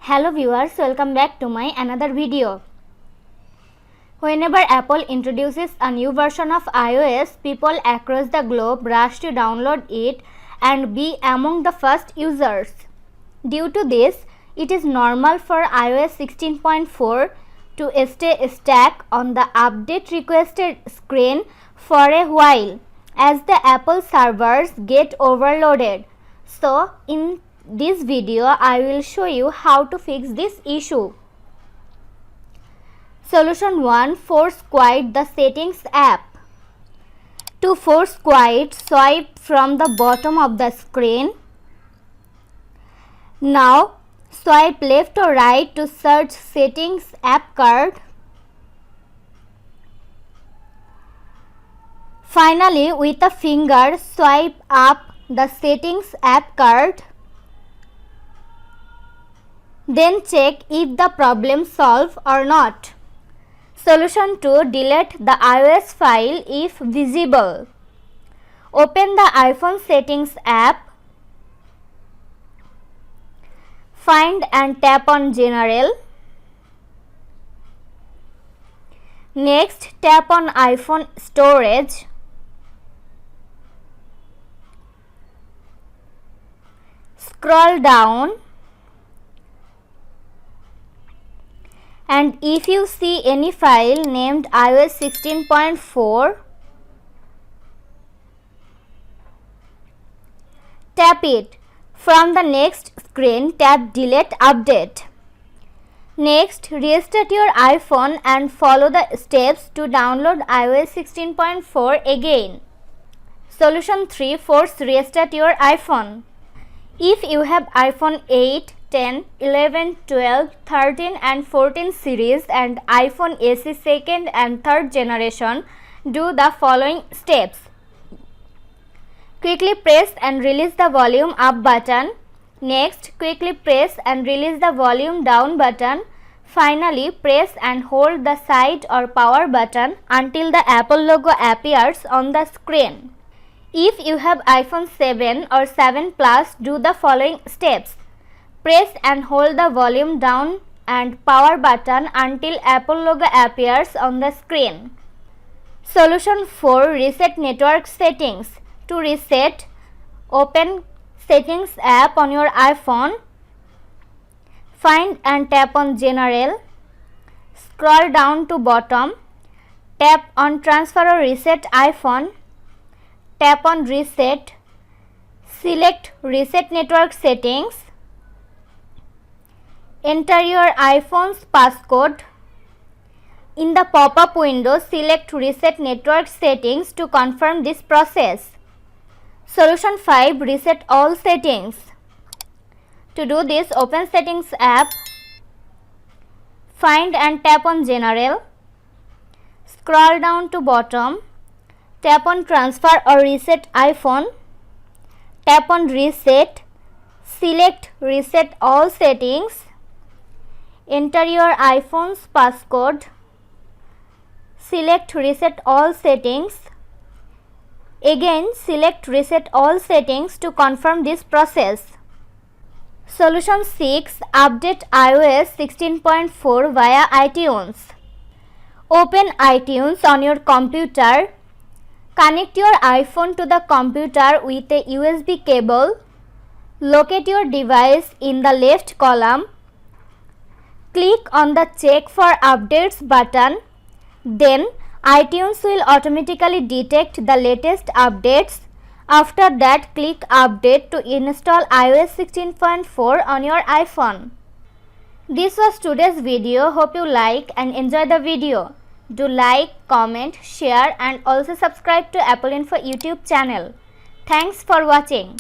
Hello viewers, welcome back to my another video. Whenever Apple introduces a new version of iOS, people across the globe rush to download it and be among the first users. Due to this, it is normal for iOS 16.4 to stay stuck on the update requested screen for a while as the Apple servers get overloaded. So, in this video, I will show you how to fix this issue. Solution 1. Force quiet the Settings app. To force quiet, swipe from the bottom of the screen. Now, swipe left or right to search Settings app card. Finally, with a finger, swipe up the Settings app card. Then check if the problem solved or not. Solution 2. Delete the iOS file if visible. Open the iPhone Settings app. Find and tap on General. Next, tap on iPhone Storage. Scroll down. And if you see any file named iOS 16.4, tap it. From the next screen, tap Delete Update. Next, restart your iPhone and follow the steps to download iOS 16.4 again. Solution 3. Force restart your iPhone. If you have iPhone 8, 10, 11, 12, 13 and 14 series and iPhone SE 2nd and 3rd generation, do the following steps. Quickly press and release the volume up button. Next, quickly press and release the volume down button. Finally, press and hold the side or power button until the Apple logo appears on the screen. If you have iPhone 7 or 7 Plus, do the following steps. Press and hold the volume down and power button until Apple logo appears on the screen. Solution 4. Reset network settings. To reset, open Settings app on your iPhone. Find and tap on General. Scroll down to bottom. Tap on Transfer or Reset iPhone. Tap on Reset. Select Reset network settings. Enter your iPhone's passcode. In the pop-up window, select Reset Network Settings to confirm this process. Solution 5. Reset all settings. To do this, open Settings app. Find and tap on General. Scroll down to bottom. Tap on Transfer or Reset iPhone. Tap on Reset. Select Reset all settings. Enter your iPhone's passcode. Select Reset all settings. Again, select Reset all settings to confirm this process. Solution 6. Update iOS 16.4 via iTunes. Open iTunes on your computer. Connect your iPhone to the computer with a USB cable. Locate your device in the left column. Click on the Check for Updates button. Then, iTunes will automatically detect the latest updates. After that, click Update to install iOS 16.4 on your iPhone. This was today's video. Hope you like and enjoy the video. Do like, comment, share and also subscribe to Apple Info YouTube channel. Thanks for watching.